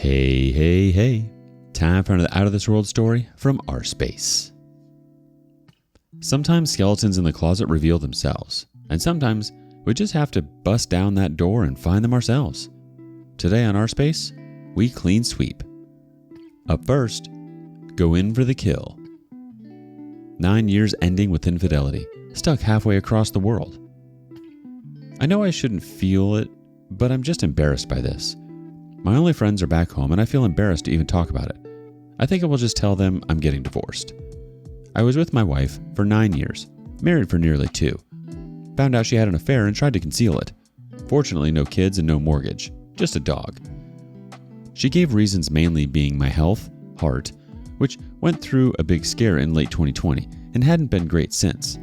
Hey. Time for another Out of This World story from rSpace. Sometimes skeletons in the closet reveal themselves, and sometimes we just have to bust down that door and find them ourselves. Today on rSpace, we clean sweep. Up first, go in for the kill. 9 years ending with infidelity, stuck halfway across the world. I know I shouldn't feel it, but I'm just embarrassed by this. My only friends are back home and I feel embarrassed to even talk about it. I think I will just tell them I'm getting divorced. I was with my wife for 9 years, married for nearly 2. Found out she had an affair and tried to conceal it. Fortunately, no kids and no mortgage, just a dog. She gave reasons mainly being my health, heart, which went through a big scare in late 2020 and hadn't been great since.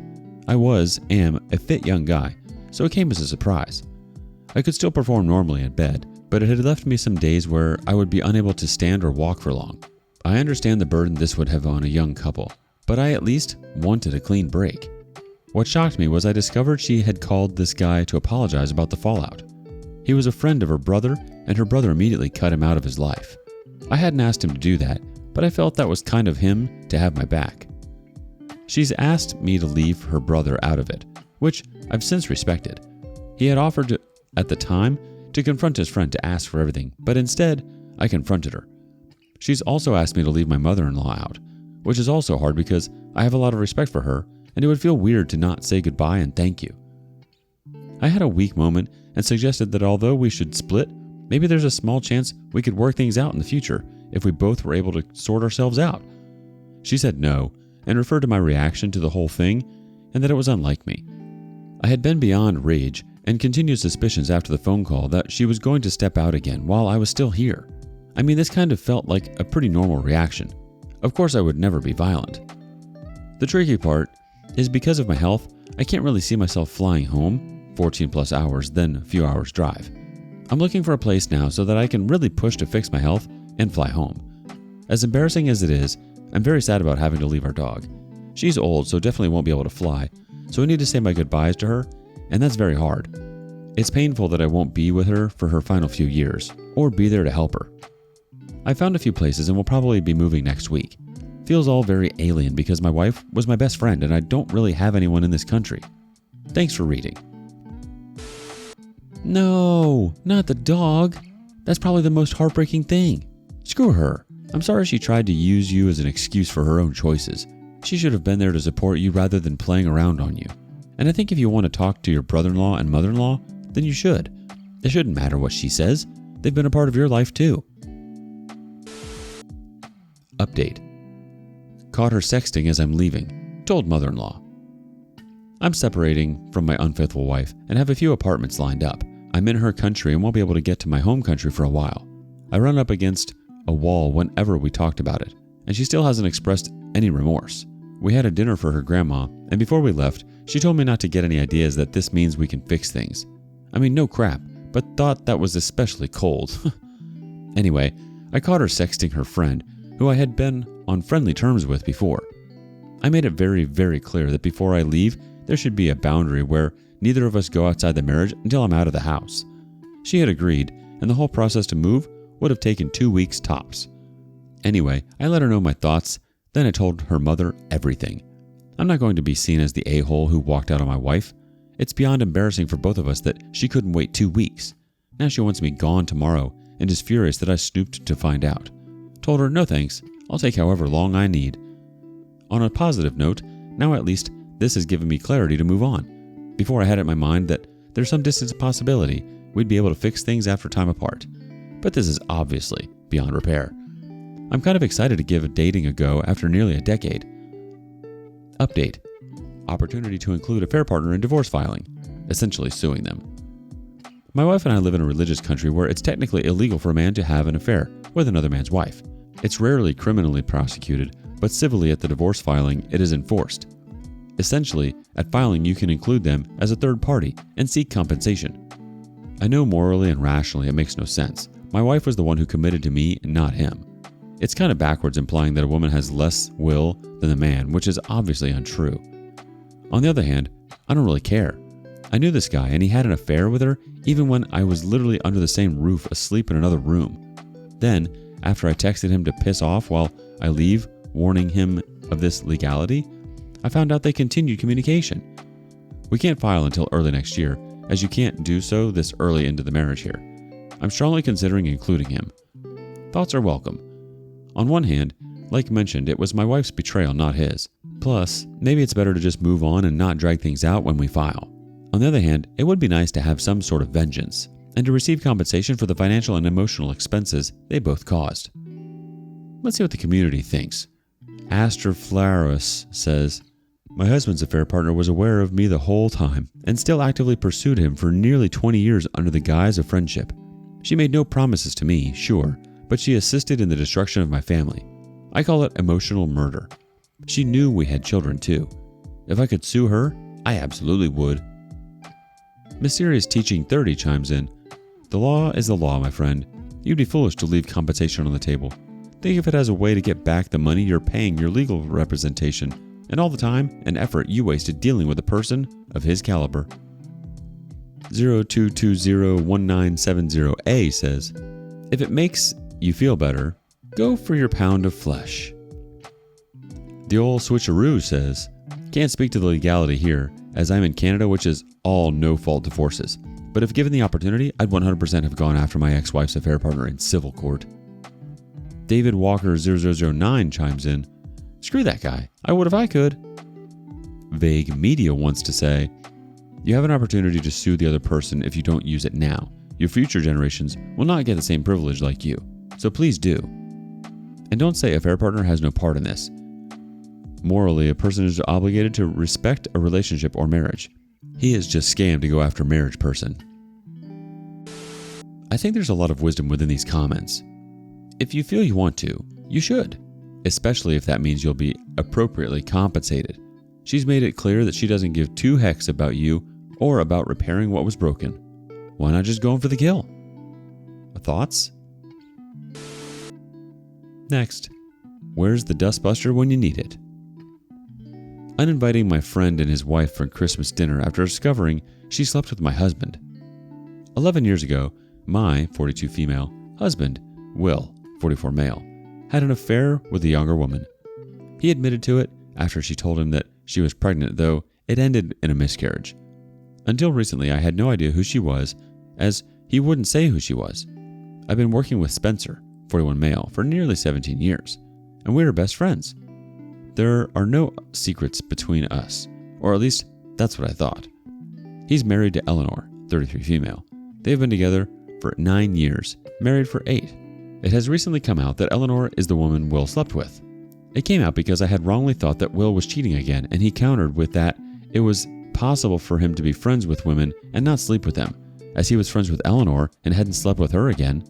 I am a fit young guy, so it came as a surprise. I could still perform normally in bed, but it had left me some days where I would be unable to stand or walk for long. I understand the burden this would have on a young couple, but I at least wanted a clean break. What shocked me was I discovered she had called this guy to apologize about the fallout. He was a friend of her brother, and her brother immediately cut him out of his life. I hadn't asked him to do that, but I felt that was kind of him to have my back. She's asked me to leave her brother out of it, which I've since respected. He had offered to, at the time, to confront his friend to ask for everything, but instead, I confronted her. She's also asked me to leave my mother-in-law out, which is also hard because I have a lot of respect for her, and it would feel weird to not say goodbye and thank you. I had a weak moment and suggested that although we should split, maybe there's a small chance we could work things out in the future if we both were able to sort ourselves out. She said no, and referred to my reaction to the whole thing, and that it was unlike me. I had been beyond rage and continued suspicions after the phone call that she was going to step out again while I was still here. I mean, this kind of felt like a pretty normal reaction. Of course, I would never be violent. The tricky part is because of my health, I can't really see myself flying home 14 plus hours, then a few hours drive. I'm looking for a place now so that I can really push to fix my health and fly home. As embarrassing as it is, I'm very sad about having to leave our dog. She's old, so definitely won't be able to fly, so I need to say my goodbyes to her, and that's very hard. It's painful that I won't be with her for her final few years, or be there to help her. I found a few places and will probably be moving next week. Feels all very alien because my wife was my best friend and I don't really have anyone in this country. Thanks for reading. No, not the dog. That's probably the most heartbreaking thing. Screw her. I'm sorry she tried to use you as an excuse for her own choices. She should have been there to support you rather than playing around on you. And I think if you want to talk to your brother-in-law and mother-in-law, then you should. It shouldn't matter what she says. They've been a part of your life too. Update. Caught her sexting as I'm leaving. Told mother-in-law. I'm separating from my unfaithful wife and have a few apartments lined up. I'm in her country and won't be able to get to my home country for a while. I run up against a wall whenever we talked about it, and she still hasn't expressed any remorse. We had a dinner for her grandma, and before we left, she told me not to get any ideas that this means we can fix things. I mean, no crap, but thought that was especially cold. Anyway, I caught her sexting her friend, who I had been on friendly terms with before. I made it very, very clear that before I leave, there should be a boundary where neither of us go outside the marriage until I'm out of the house. She had agreed, and the whole process to move would have taken 2 weeks tops. Anyway, I let her know my thoughts, then I told her mother everything. I'm not going to be seen as the a-hole who walked out on my wife. It's beyond embarrassing for both of us that she couldn't wait 2 weeks. Now she wants me gone tomorrow and is furious that I snooped to find out. Told her, no thanks, I'll take however long I need. On a positive note, now at least this has given me clarity to move on. Before I had it in my mind that there's some distant possibility we'd be able to fix things after time apart. But this is obviously beyond repair. I'm kind of excited to give dating a go after nearly a decade. Update. Opportunity to include affair partner in divorce filing, essentially suing them. My wife and I live in a religious country where it's technically illegal for a man to have an affair with another man's wife. It's rarely criminally prosecuted, but civilly at the divorce filing it is enforced. Essentially, at filing you can include them as a third party and seek compensation. I know morally and rationally it makes no sense. My wife was the one who committed to me and not him. It's kind of backwards implying that a woman has less will than the man, which is obviously untrue. On the other hand, I don't really care. I knew this guy and he had an affair with her even when I was literally under the same roof asleep in another room. Then, after I texted him to piss off while I leave, warning him of this legality, I found out they continued communication. We can't file until early next year, as you can't do so this early into the marriage here. I'm strongly considering including him. Thoughts are welcome. On one hand, like mentioned, it was my wife's betrayal, not his. Plus, maybe it's better to just move on and not drag things out when we file. On the other hand, it would be nice to have some sort of vengeance, and to receive compensation for the financial and emotional expenses they both caused. Let's see what the community thinks. Astroflarus says, my husband's affair partner was aware of me the whole time and still actively pursued him for nearly 20 years under the guise of friendship. She made no promises to me, sure, but she assisted in the destruction of my family. I call it emotional murder. She knew we had children too. If I could sue her, I absolutely would. Mysterious Teaching 30 chimes in, the law is the law, my friend. You'd be foolish to leave compensation on the table. Think of it as a way to get back the money you're paying your legal representation and all the time and effort you wasted dealing with a person of his caliber. 02201970A says, if it makes you feel better, go for your pound of flesh. The old switcheroo says, can't speak to the legality here, as I'm in Canada, which is all no-fault divorces. But if given the opportunity, I'd 100% have gone after my ex-wife's affair partner in civil court. David Walker 0009 chimes in, screw that guy, I would if I could. Vague Media wants to say, you have an opportunity to sue the other person if you don't use it now. Your future generations will not get the same privilege like you, so please do. And don't say affair partner has no part in this. Morally, a person is obligated to respect a relationship or marriage. He is just scammed to go after marriage person. I think there's a lot of wisdom within these comments. If you feel you want to, you should, especially if that means you'll be appropriately compensated. She's made it clear that she doesn't give two hecks about you or about repairing what was broken. Why not just go in for the kill? Thoughts? Next, where's the dustbuster when you need it? Uninviting my friend and his wife for Christmas dinner after discovering she slept with my husband. 11 years ago, my 42 female husband, Will, 44 male, had an affair with a younger woman. He admitted to it after she told him that she was pregnant, though it ended in a miscarriage. Until recently, I had no idea who she was, as he wouldn't say who she was. I've been working with Spencer, 41 male, for nearly 17 years, and we are best friends. There are no secrets between us, or at least that's what I thought. He's married to Eleanor, 33 female. They've been together for 9 years, married for 8. It has recently come out that Eleanor is the woman Will slept with. It came out because I had wrongly thought that Will was cheating again, and he countered with that it was possible for him to be friends with women and not sleep with them, as he was friends with Eleanor and hadn't slept with her again.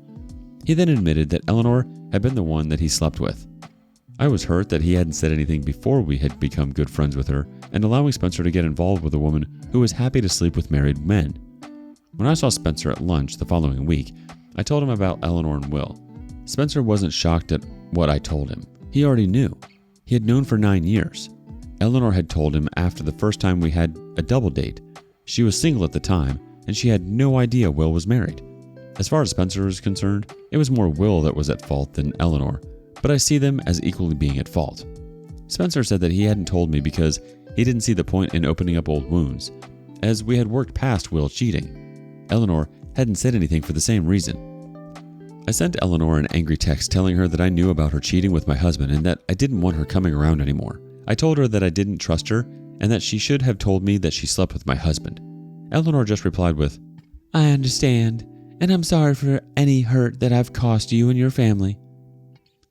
He then admitted that Eleanor had been the one that he slept with. I was hurt that he hadn't said anything before we had become good friends with her, and allowing Spencer to get involved with a woman who was happy to sleep with married men. When I saw Spencer at lunch the following week, I told him about Eleanor and Will. Spencer wasn't shocked at what I told him. He already knew. He had known for 9 years. Eleanor had told him after the first time we had a double date. She was single at the time, and she had no idea Will was married. As far as Spencer was concerned, it was more Will that was at fault than Eleanor, but I see them as equally being at fault. Spencer said that he hadn't told me because he didn't see the point in opening up old wounds, as we had worked past Will cheating. Eleanor hadn't said anything for the same reason. I sent Eleanor an angry text telling her that I knew about her cheating with my husband and that I didn't want her coming around anymore. I told her that I didn't trust her and that she should have told me that she slept with my husband. Eleanor just replied with, I understand, and I'm sorry for any hurt that I've caused you and your family.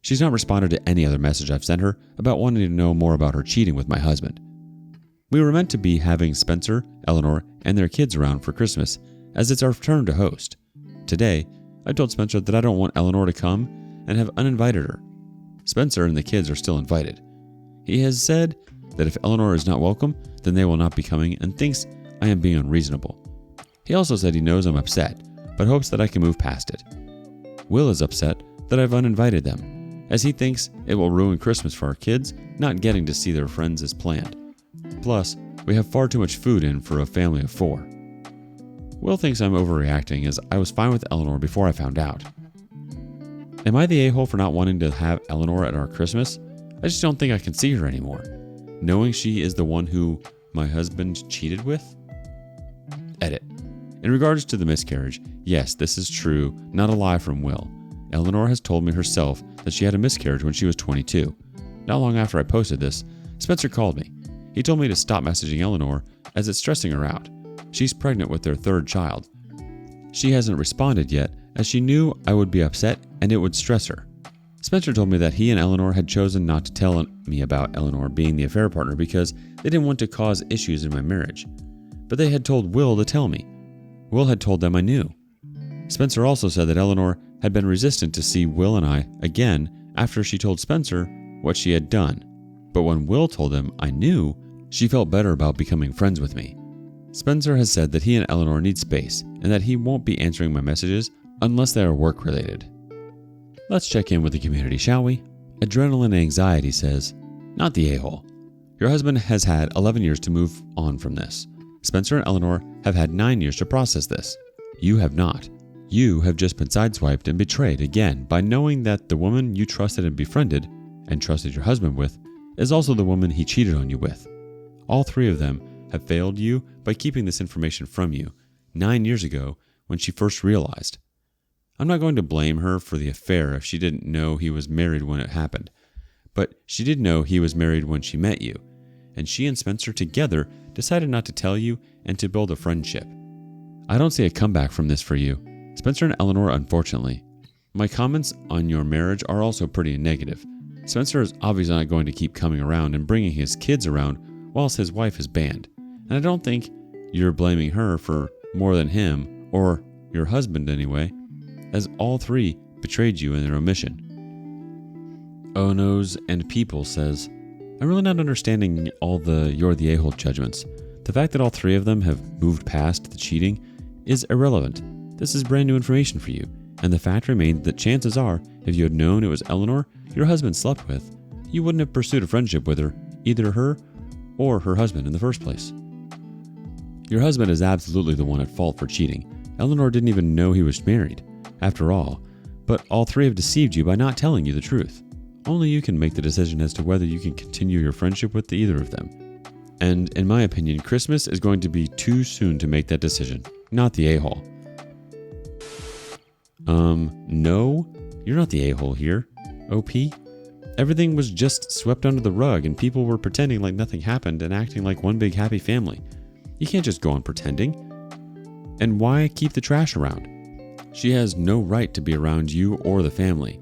She's not responded to any other message I've sent her about wanting to know more about her cheating with my husband. We were meant to be having Spencer, Eleanor, and their kids around for Christmas, as it's our turn to host. Today, I told Spencer that I don't want Eleanor to come and have uninvited her. Spencer and the kids are still invited. He has said that if Eleanor is not welcome, then they will not be coming and thinks I am being unreasonable. He also said he knows I'm upset, but hopes that I can move past it. Will is upset that I've uninvited them, as he thinks it will ruin Christmas for our kids not getting to see their friends as planned. Plus, we have far too much food in for a family of 4. Will thinks I'm overreacting as I was fine with Eleanor before I found out. Am I the a-hole for not wanting to have Eleanor at our Christmas? I just don't think I can see her anymore, knowing she is the one who my husband cheated with? Edit. In regards to the miscarriage, yes, this is true, not a lie from Will. Eleanor has told me herself that she had a miscarriage when she was 22. Not long after I posted this, Spencer called me. He told me to stop messaging Eleanor as it's stressing her out. She's pregnant with their third child. She hasn't responded yet as she knew I would be upset and it would stress her. Spencer told me that he and Eleanor had chosen not to tell me about Eleanor being the affair partner because they didn't want to cause issues in my marriage. But they had told Will to tell me. Will had told them I knew. Spencer also said that Eleanor had been resistant to see Will and I again after she told Spencer what she had done. But when Will told him I knew, she felt better about becoming friends with me. Spencer has said that he and Eleanor need space and that he won't be answering my messages unless they are work related. Let's check in with the community, shall we? Adrenaline Anxiety says, not the a-hole. Your husband has had 11 years to move on from this. Spencer and Eleanor have had 9 years to process this. You have not. You have just been sideswiped and betrayed again by knowing that the woman you trusted and befriended and trusted your husband with is also the woman he cheated on you with. All three of them have failed you by keeping this information from you 9 years ago when she first realized. I'm not going to blame her for the affair if she didn't know he was married when it happened, but she did know he was married when she met you, and she and Spencer together decided not to tell you and to build a friendship. I don't see a comeback from this for you, Spencer and Eleanor, unfortunately. My comments on your marriage are also pretty negative. Spencer is obviously not going to keep coming around and bringing his kids around whilst his wife is banned. And I don't think you're blaming her for more than him, or your husband anyway, as all three betrayed you in their omission. Oh No's and People says, I'm really not understanding all the you're the a-hole judgments. The fact that all three of them have moved past the cheating is irrelevant. This is brand new information for you, and the fact remains that chances are, if you had known it was Eleanor your husband slept with, you wouldn't have pursued a friendship with her, either her or her husband in the first place. Your husband is absolutely the one at fault for cheating. Eleanor didn't even know he was married, after all, but all three have deceived you by not telling you the truth. Only you can make the decision as to whether you can continue your friendship with either of them. And in my opinion, Christmas is going to be too soon to make that decision, not the a-hole. No, you're not the a-hole here, OP. Everything was just swept under the rug and people were pretending like nothing happened and acting like one big happy family. You can't just go on pretending. And why keep the trash around? She has no right to be around you or the family.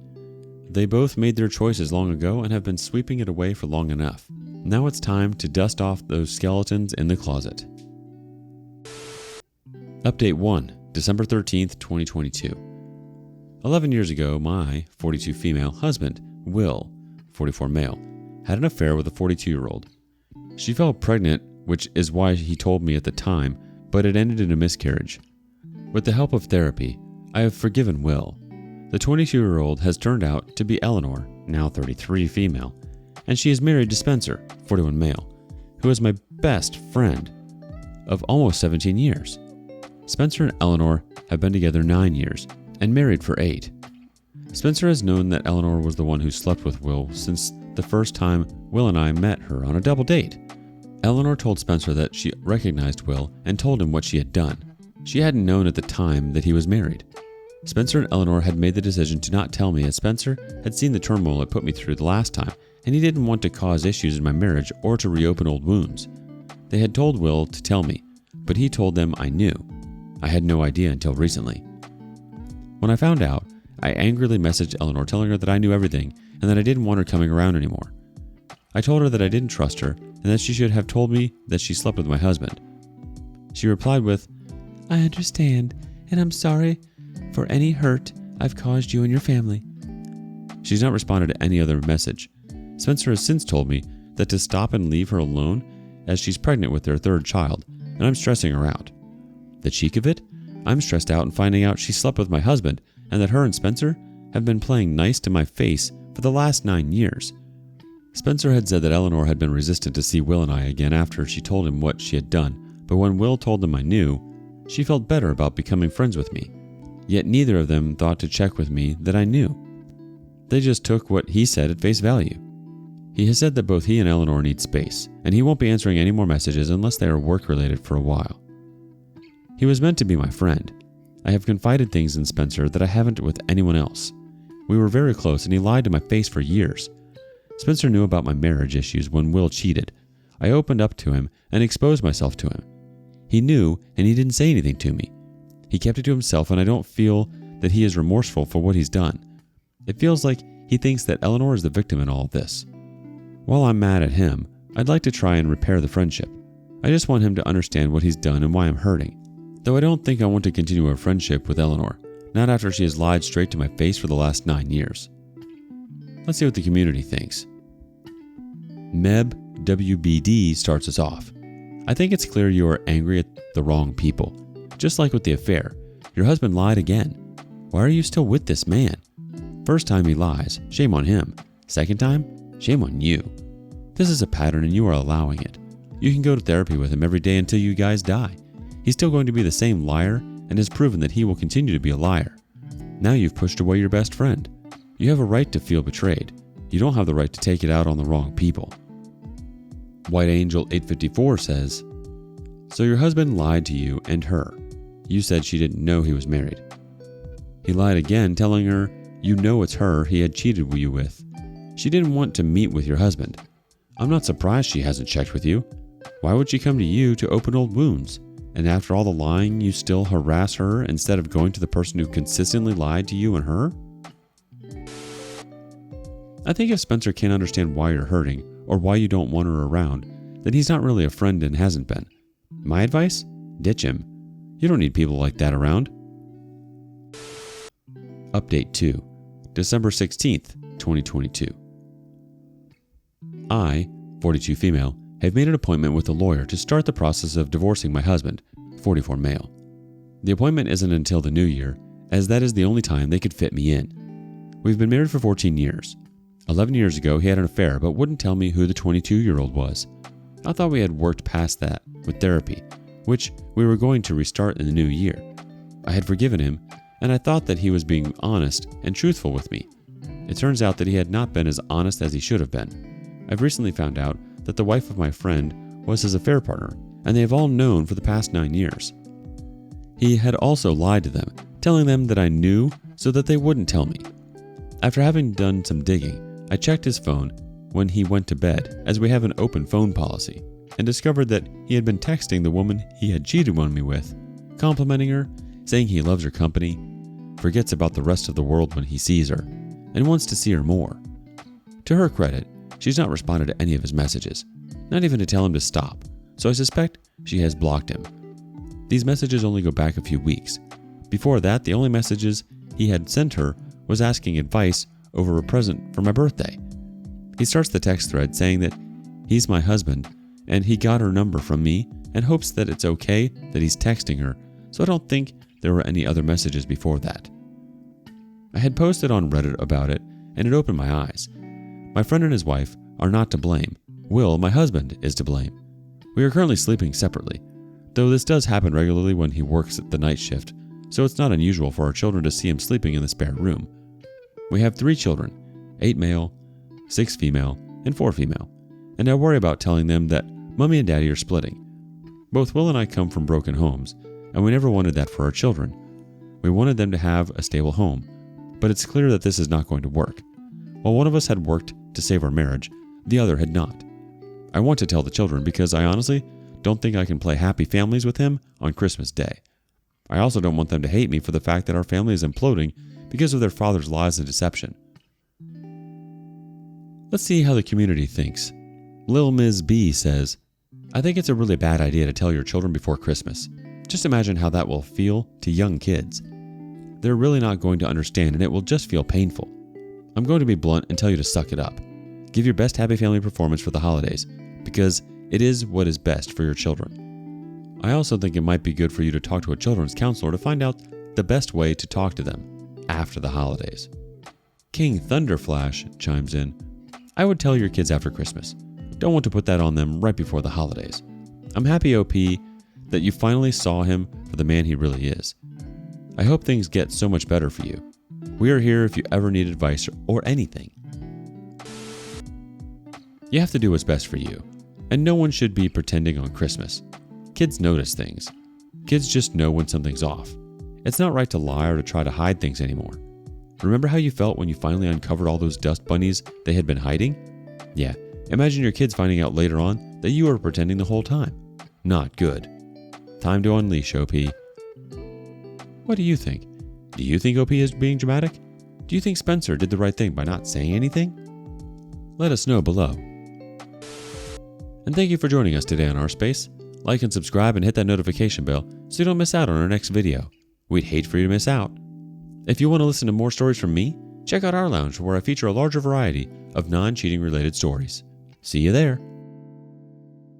They both made their choices long ago and have been sweeping it away for long enough. Now it's time to dust off those skeletons in the closet. Update 1, December 13th, 2022. 11 years ago, my 42 female husband, Will, 44 male, had an affair with a 42-year-old. She fell pregnant, which is why he told me at the time, but it ended in a miscarriage. With the help of therapy, I have forgiven Will. The 22-year-old has turned out to be Eleanor, now 33 female, and she is married to Spencer, 41 male, who is my best friend of almost 17 years. Spencer and Eleanor have been together 9 years and married for 8. Spencer has known that Eleanor was the one who slept with Will since the first time Will and I met her on a double date. Eleanor told Spencer that she recognized Will and told him what she had done. She hadn't known at the time that he was married. Spencer and Eleanor had made the decision to not tell me as Spencer had seen the turmoil it put me through the last time, and he didn't want to cause issues in my marriage or to reopen old wounds. They had told Will to tell me, but he told them I knew. I had no idea until recently. When I found out, I angrily messaged Eleanor telling her that I knew everything and that I didn't want her coming around anymore. I told her that I didn't trust her and that she should have told me that she slept with my husband. She replied with, I understand, and I'm sorry for any hurt I've caused you and your family. She's not responded to any other message. Spencer has since told me that to stop and leave her alone as she's pregnant with their third child, and I'm stressing her out. The cheek of it? I'm stressed out in finding out she slept with my husband and that her and Spencer have been playing nice to my face for the last 9 years. Spencer had said that Eleanor had been resistant to see Will and I again after she told him what she had done, but when Will told them I knew, she felt better about becoming friends with me. Yet neither of them thought to check with me that I knew. They just took what he said at face value. He has said that both he and Eleanor need space, and he won't be answering any more messages unless they are work-related for a while. He was meant to be my friend. I have confided things in Spencer that I haven't with anyone else. We were very close, and he lied to my face for years. Spencer knew about my marriage issues when Will cheated. I opened up to him and exposed myself to him. He knew, and he didn't say anything to me. He kept it to himself, and I don't feel that he is remorseful for what he's done. It feels like he thinks that Eleanor is the victim in all of this. While I'm mad at him, I'd like to try and repair the friendship. I just want him to understand what he's done and why I'm hurting. Though I don't think I want to continue a friendship with Eleanor, not after she has lied straight to my face for the last 9 years. Let's see what the community thinks. Meb WBD starts us off. I think it's clear you are angry at the wrong people. Just like with the affair, your husband lied again. Why are you still with this man? First time he lies, shame on him. Second time, shame on you. This is a pattern and you are allowing it. You can go to therapy with him every day until you guys die. He's still going to be the same liar and has proven that he will continue to be a liar. Now you've pushed away your best friend. You have a right to feel betrayed. You don't have the right to take it out on the wrong people. White Angel 854 says, so your husband lied to you and her. You said she didn't know he was married. He lied again, telling her you know it's her he had cheated you with. She didn't want to meet with your husband. I'm not surprised she hasn't checked with you. Why would she come to you to open old wounds? And after all the lying, you still harass her instead of going to the person who consistently lied to you and her? I think if Spencer can't understand why you're hurting or why you don't want her around, then he's not really a friend and hasn't been. My advice? Ditch him. You don't need people like that around. Update 2, December 16th, 2022. I, 42 female, have made an appointment with a lawyer to start the process of divorcing my husband, 44 male. The appointment isn't until the new year, as that is the only time they could fit me in. We've been married for 14 years. 11 years ago, he had an affair but wouldn't tell me who the 22-year-old was. I thought we had worked past that with therapy, which we were going to restart in the new year. I had forgiven him, and I thought that he was being honest and truthful with me. It turns out that he had not been as honest as he should have been. I've recently found out that the wife of my friend was his affair partner, and they have all known for the past 9 years. He had also lied to them, telling them that I knew so that they wouldn't tell me. After having done some digging, I checked his phone when he went to bed, as we have an open phone policy, and discovered that he had been texting the woman he had cheated on me with, complimenting her, saying he loves her company, forgets about the rest of the world when he sees her, and wants to see her more. To her credit, she's not responded to any of his messages, not even to tell him to stop, so I suspect she has blocked him. These messages only go back a few weeks. Before that, the only messages he had sent her was asking advice over a present for my birthday. He starts the text thread saying that he's my husband and he got her number from me and hopes that it's okay that he's texting her, so I don't think there were any other messages before that. I had posted on Reddit about it and it opened my eyes. My friend and his wife are not to blame. Will, my husband, is to blame. We are currently sleeping separately, though this does happen regularly when he works at the night shift, so it's not unusual for our children to see him sleeping in the spare room. We have 3 children, 8 male, 6 female, and 4 female, and I worry about telling them that Mommy and Daddy are splitting. Both Will and I come from broken homes, and we never wanted that for our children. We wanted them to have a stable home, but it's clear that this is not going to work. While one of us had worked to save our marriage, the other had not. I want to tell the children because I honestly don't think I can play happy families with him on Christmas Day. I also don't want them to hate me for the fact that our family is imploding because of their father's lies and deception. Let's see how the community thinks. Lil Ms. B says, I think it's a really bad idea to tell your children before Christmas. Just imagine how that will feel to young kids. They're really not going to understand and it will just feel painful. I'm going to be blunt and tell you to suck it up. Give your best happy family performance for the holidays because it is what is best for your children. I also think it might be good for you to talk to a children's counselor to find out the best way to talk to them after the holidays. King Thunderflash chimes in, I would tell your kids after Christmas. Don't want to put that on them right before the holidays. I'm happy, OP, that you finally saw him for the man he really is. I hope things get so much better for you. We are here if you ever need advice or anything. You have to do what's best for you, and no one should be pretending on Christmas. Kids notice things. Kids just know when something's off. It's not right to lie or to try to hide things anymore. Remember how you felt when you finally uncovered all those dust bunnies they had been hiding? Yeah, imagine your kids finding out later on that you were pretending the whole time. Not good. Time to unleash, OP. What do you think? Do you think OP is being dramatic? Do you think Spencer did the right thing by not saying anything? Let us know below. And thank you for joining us today on rSpace. Like and subscribe and hit that notification bell so you don't miss out on our next video. We'd hate for you to miss out. If you want to listen to more stories from me, check out our lounge where I feature a larger variety of non-cheating related stories. See you there.